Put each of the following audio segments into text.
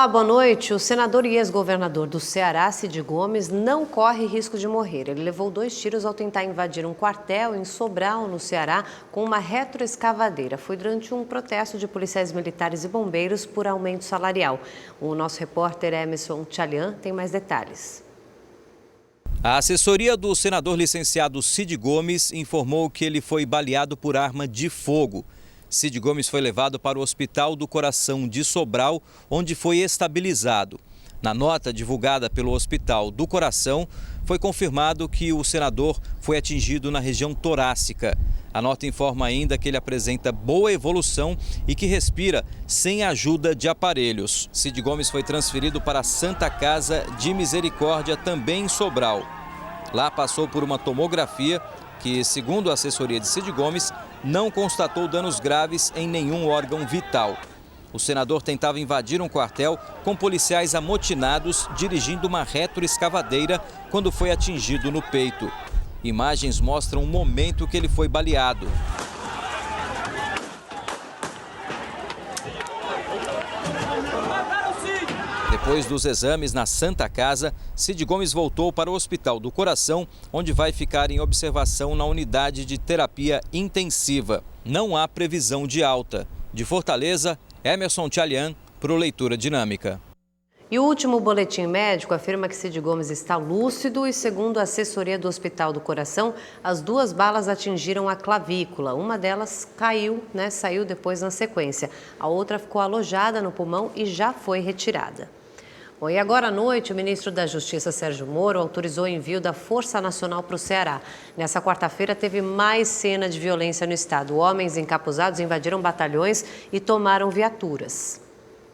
Olá, boa noite. O senador e ex-governador do Ceará, Cid Gomes, não corre risco de morrer. Ele levou 2 tiros ao tentar invadir um quartel em Sobral, no Ceará, com uma retroescavadeira. Foi durante um protesto de policiais militares e bombeiros por aumento salarial. O nosso repórter Emerson Tchalian tem mais detalhes. A assessoria do senador licenciado Cid Gomes informou que ele foi baleado por arma de fogo. Cid Gomes foi levado para o Hospital do Coração de Sobral, onde foi estabilizado. Na nota divulgada pelo Hospital do Coração, foi confirmado que o senador foi atingido na região torácica. A nota informa ainda que ele apresenta boa evolução e que respira sem ajuda de aparelhos. Cid Gomes foi transferido para a Santa Casa de Misericórdia, também em Sobral. Lá passou por uma tomografia que, segundo a assessoria de Cid Gomes, não constatou danos graves em nenhum órgão vital. O senador tentava invadir um quartel com policiais amotinados dirigindo uma retroescavadeira quando foi atingido no peito. Imagens mostram o momento que ele foi baleado. Depois dos exames na Santa Casa, Cid Gomes voltou para o Hospital do Coração, onde vai ficar em observação na unidade de terapia intensiva. Não há previsão de alta. De Fortaleza, Emerson Tchalian, para o Leitura Dinâmica. E o último boletim médico afirma que Cid Gomes está lúcido e, segundo a assessoria do Hospital do Coração, as 2 balas atingiram a clavícula. Uma delas saiu depois na sequência. A outra ficou alojada no pulmão e já foi retirada. Bom, e agora à noite, o ministro da Justiça, Sérgio Moro, autorizou o envio da Força Nacional para o Ceará. Nessa quarta-feira, teve mais cena de violência no estado. Homens encapuzados invadiram batalhões e tomaram viaturas.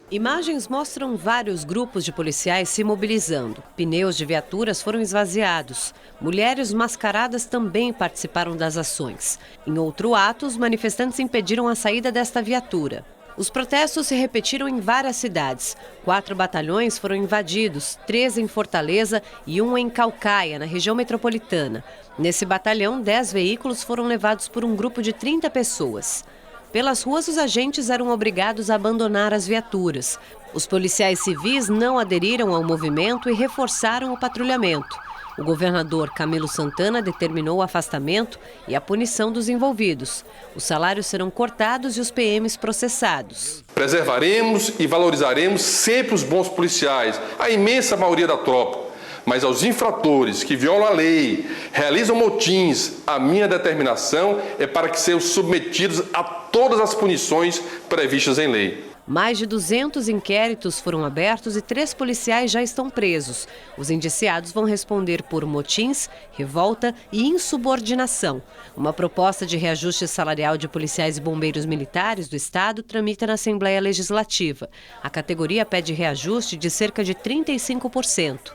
Imagens mostram vários grupos de policiais se mobilizando. Pneus de viaturas foram esvaziados. Mulheres mascaradas também participaram das ações. Em outro ato, os manifestantes impediram a saída desta viatura. Os protestos se repetiram em várias cidades. 4 batalhões foram invadidos, 3 em Fortaleza e 1 em Caucaia, na região metropolitana. Nesse batalhão, 10 veículos foram levados por um grupo de 30 pessoas. Pelas ruas, os agentes eram obrigados a abandonar as viaturas. Os policiais civis não aderiram ao movimento e reforçaram o patrulhamento. O governador Camilo Santana determinou o afastamento e a punição dos envolvidos. Os salários serão cortados e os PMs processados. Preservaremos e valorizaremos sempre os bons policiais, a imensa maioria da tropa. Mas aos infratores que violam a lei, realizam motins, a minha determinação é para que sejam submetidos a todas as punições previstas em lei. Mais de 200 inquéritos foram abertos e 3 policiais já estão presos. Os indiciados vão responder por motins, revolta e insubordinação. Uma proposta de reajuste salarial de policiais e bombeiros militares do estado tramita na Assembleia Legislativa. A categoria pede reajuste de cerca de 35%.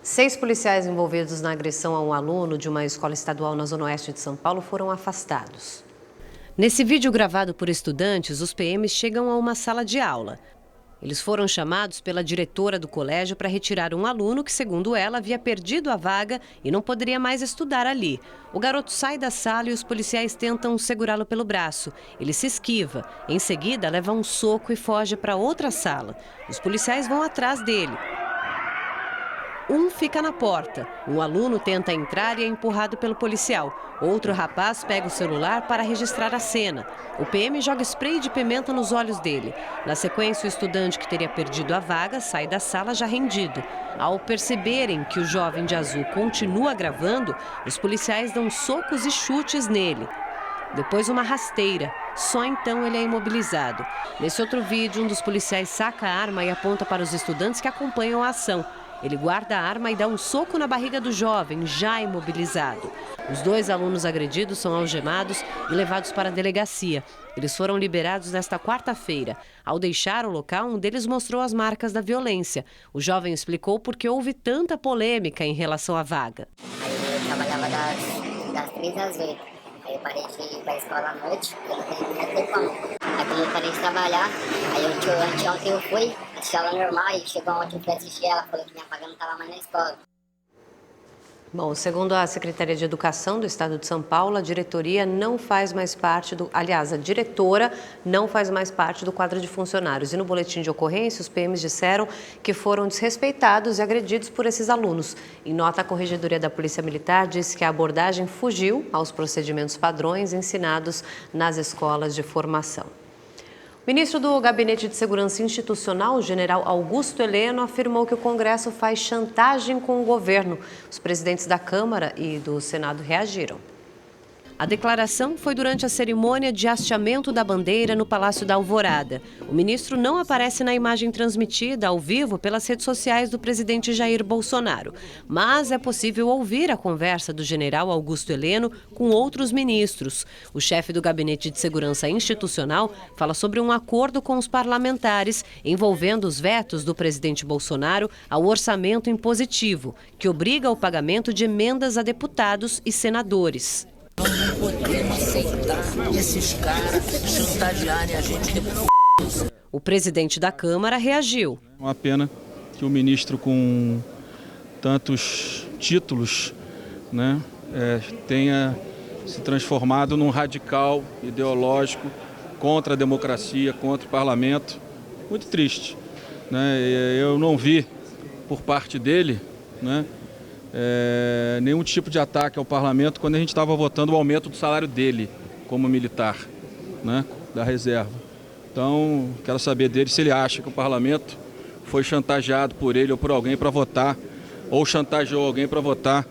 6 policiais envolvidos na agressão a um aluno de uma escola estadual na Zona Oeste de São Paulo foram afastados. Nesse vídeo gravado por estudantes, os PMs chegam a uma sala de aula. Eles foram chamados pela diretora do colégio para retirar um aluno que, segundo ela, havia perdido a vaga e não poderia mais estudar ali. O garoto sai da sala e os policiais tentam segurá-lo pelo braço. Ele se esquiva. Em seguida, leva um soco e foge para outra sala. Os policiais vão atrás dele. Um fica na porta. Um aluno tenta entrar e é empurrado pelo policial. Outro rapaz pega o celular para registrar a cena. O PM joga spray de pimenta nos olhos dele. Na sequência, o estudante que teria perdido a vaga sai da sala já rendido. Ao perceberem que o jovem de azul continua gravando, os policiais dão socos e chutes nele. Depois uma rasteira. Só então ele é imobilizado. Nesse outro vídeo, um dos policiais saca a arma e aponta para os estudantes que acompanham a ação. Ele guarda a arma e dá um soco na barriga do jovem, já imobilizado. Os 2 alunos agredidos são algemados e levados para a delegacia. Eles foram liberados nesta quarta-feira. Ao deixar o local, um deles mostrou as marcas da violência. O jovem explicou por que houve tanta polêmica em relação à vaga. Eu trabalhava das 3 às 8. Aí eu parei de ir para a escola à noite, porque não tinha tempo. Aí quando eu parei de trabalhar, aí anteontem eu fui assistir aula normal e chegou ontem eu fui assistir ela, falou que minha vaga não estava mais na escola. Bom, segundo a Secretaria de Educação do Estado de São Paulo, a diretoria não faz mais parte a diretora não faz mais parte do quadro de funcionários. E no boletim de ocorrência, os PMs disseram que foram desrespeitados e agredidos por esses alunos. Em nota, a Corregedoria da Polícia Militar disse que a abordagem fugiu aos procedimentos padrões ensinados nas escolas de formação. O ministro do Gabinete de Segurança Institucional, o general Augusto Heleno, afirmou que o Congresso faz chantagem com o governo. Os presidentes da Câmara e do Senado reagiram. A declaração foi durante a cerimônia de hasteamento da bandeira no Palácio da Alvorada. O ministro não aparece na imagem transmitida ao vivo pelas redes sociais do presidente Jair Bolsonaro, mas é possível ouvir a conversa do general Augusto Heleno com outros ministros. O chefe do Gabinete de Segurança Institucional fala sobre um acordo com os parlamentares envolvendo os vetos do presidente Bolsonaro ao orçamento impositivo, que obriga o pagamento de emendas a deputados e senadores. Nós não podemos aceitar esses caras chantagearem a gente de... O presidente da Câmara reagiu. Uma pena que o ministro com tantos títulos, né, tenha se transformado num radical ideológico contra a democracia, contra o parlamento. Muito triste, né? Eu não vi por parte dele, né, nenhum tipo de ataque ao parlamento quando a gente estava votando o aumento do salário dele como militar, né, da reserva. Então, quero saber dele se ele acha que o parlamento foi chantageado por ele ou por alguém para votar, ou chantageou alguém para votar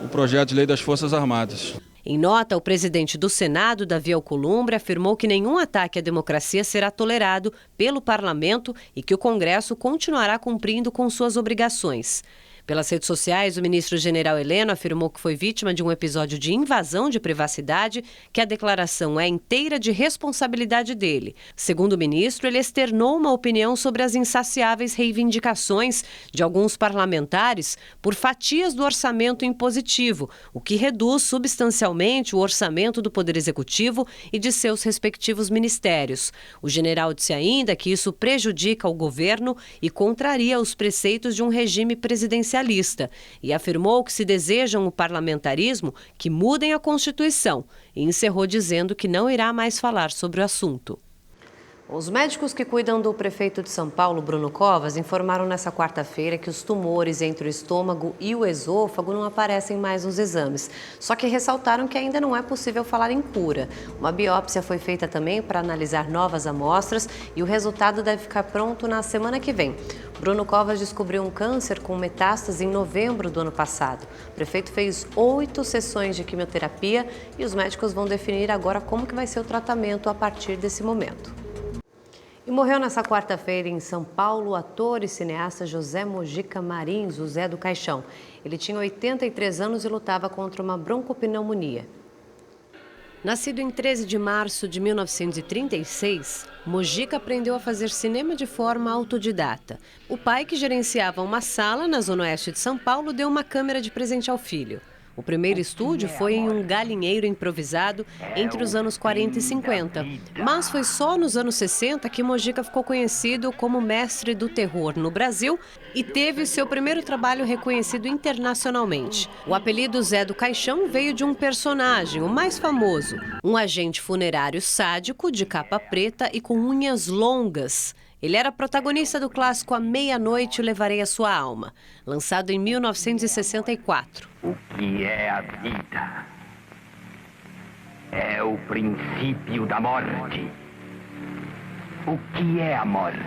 o projeto de lei das Forças Armadas. Em nota, o presidente do Senado, Davi Alcolumbre, afirmou que nenhum ataque à democracia será tolerado pelo parlamento e que o Congresso continuará cumprindo com suas obrigações. Pelas redes sociais, o ministro-general Heleno afirmou que foi vítima de um episódio de invasão de privacidade, que a declaração é inteira de responsabilidade dele. Segundo o ministro, ele externou uma opinião sobre as insaciáveis reivindicações de alguns parlamentares por fatias do orçamento impositivo, o que reduz substancialmente o orçamento do Poder Executivo e de seus respectivos ministérios. O general disse ainda que isso prejudica o governo e contraria os preceitos de um regime presidencialista e afirmou que se desejam o parlamentarismo, que mudem a Constituição, e encerrou dizendo que não irá mais falar sobre o assunto. Os médicos que cuidam do prefeito de São Paulo, Bruno Covas, informaram nesta quarta-feira que os tumores entre o estômago e o esôfago não aparecem mais nos exames. Só que ressaltaram que ainda não é possível falar em cura. Uma biópsia foi feita também para analisar novas amostras e o resultado deve ficar pronto na semana que vem. Bruno Covas descobriu um câncer com metástase em novembro do ano passado. O prefeito fez 8 sessões de quimioterapia e os médicos vão definir agora como que vai ser o tratamento a partir desse momento. E morreu nessa quarta-feira em São Paulo o ator e cineasta José Mojica Marins, o Zé do Caixão. Ele tinha 83 anos e lutava contra uma broncopneumonia. Nascido em 13 de março de 1936, Mojica aprendeu a fazer cinema de forma autodidata. O pai, que gerenciava uma sala na zona oeste de São Paulo, deu uma câmera de presente ao filho. O primeiro estúdio foi em um galinheiro improvisado entre os anos 40 e 50. Mas foi só nos anos 60 que Mojica ficou conhecido como mestre do terror no Brasil e teve seu primeiro trabalho reconhecido internacionalmente. O apelido Zé do Caixão veio de um personagem, o mais famoso, um agente funerário sádico de capa preta e com unhas longas. Ele era protagonista do clássico A Meia-Noite Levarei a Sua Alma, lançado em 1964. O que é a vida? É o princípio da morte. O que é a morte?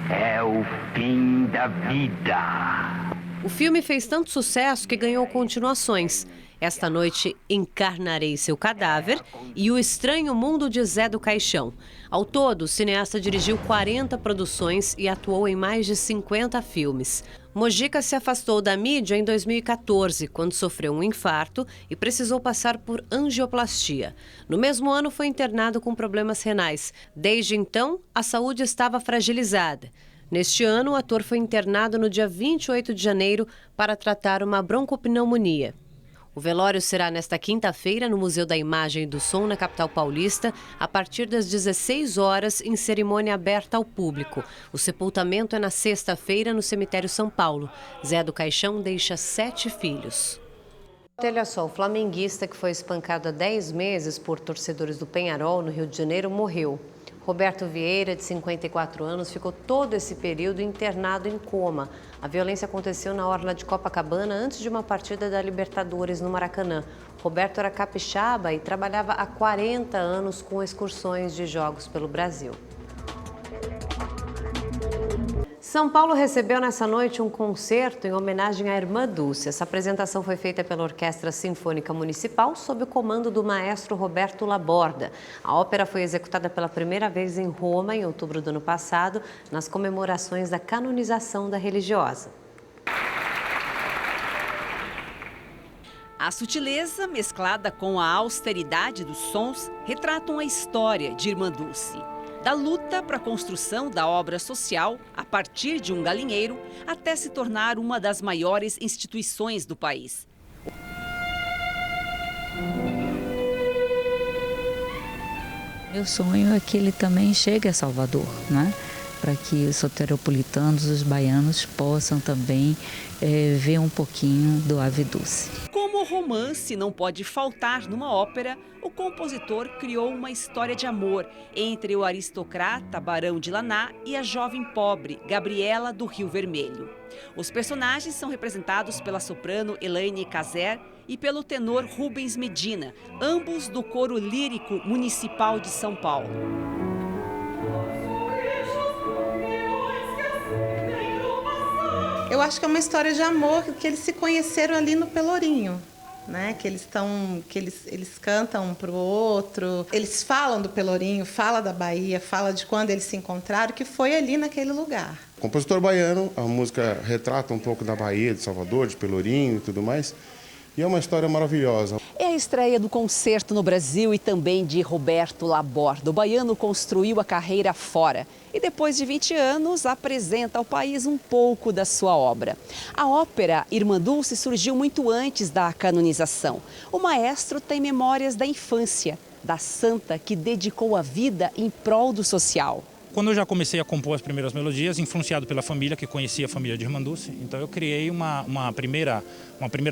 É o fim da vida. O filme fez tanto sucesso que ganhou continuações. Esta Noite Encarnarei Seu Cadáver e O Estranho Mundo de Zé do Caixão. Ao todo, o cineasta dirigiu 40 produções e atuou em mais de 50 filmes. Mojica se afastou da mídia em 2014, quando sofreu um infarto e precisou passar por angioplastia. No mesmo ano, foi internado com problemas renais. Desde então, a saúde estava fragilizada. Neste ano, o ator foi internado no dia 28 de janeiro para tratar uma broncopneumonia. O velório será nesta quinta-feira no Museu da Imagem e do Som, na capital paulista, a partir das 16 horas, em cerimônia aberta ao público. O sepultamento é na sexta-feira no cemitério São Paulo. Zé do Caixão deixa 7 filhos. Olha só, o flamenguista que foi espancado há 10 meses por torcedores do Peñarol, no Rio de Janeiro, morreu. Roberto Vieira, de 54 anos, ficou todo esse período internado em coma. A violência aconteceu na orla de Copacabana antes de uma partida da Libertadores no Maracanã. Roberto era capixaba e trabalhava há 40 anos com excursões de jogos pelo Brasil. São Paulo recebeu nessa noite um concerto em homenagem à Irmã Dulce. Essa apresentação foi feita pela Orquestra Sinfônica Municipal sob o comando do maestro Roberto Laborda. A ópera foi executada pela primeira vez em Roma em outubro do ano passado, nas comemorações da canonização da religiosa. A sutileza, mesclada com a austeridade dos sons, retratam a história de Irmã Dulce. Da luta para a construção da obra social, a partir de um galinheiro, até se tornar uma das maiores instituições do país. Meu sonho é que ele também chegue a Salvador, né? Para que os soteropolitanos, os baianos, possam também ver um pouquinho do Ave Dulce. Como o romance não pode faltar numa ópera, o compositor criou uma história de amor entre o aristocrata Barão de Laná e a jovem pobre Gabriela do Rio Vermelho. Os personagens são representados pela soprano Elaine Caser e pelo tenor Rubens Medina, ambos do Coro Lírico Municipal de São Paulo. Eu acho que é uma história de amor que eles se conheceram ali no Pelourinho, né? Que eles cantam um para o outro, eles falam do Pelourinho, fala da Bahia, fala de quando eles se encontraram, que foi ali naquele lugar. Compositor baiano, a música retrata um pouco da Bahia, de Salvador, de Pelourinho e tudo mais. E é uma história maravilhosa. É a estreia do concerto no Brasil e também de Roberto Laborda. O baiano construiu a carreira fora e depois de 20 anos apresenta ao país um pouco da sua obra. A ópera Irmã Dulce surgiu muito antes da canonização. O maestro tem memórias da infância, da santa que dedicou a vida em prol do social. Quando eu já comecei a compor as primeiras melodias, influenciado pela família, que conhecia a família de Irmã Dulce, então eu criei uma primeira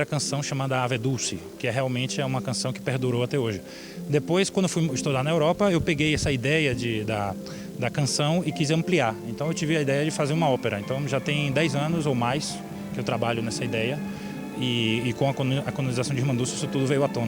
canção chamada Ave Dulce, que realmente é uma canção que perdurou até hoje. Depois, quando fui estudar na Europa, eu peguei essa ideia da canção e quis ampliar. Então eu tive a ideia de fazer uma ópera. Então já tem 10 anos ou mais que eu trabalho nessa ideia e com a canonização de Irmã Dulce isso tudo veio à tona.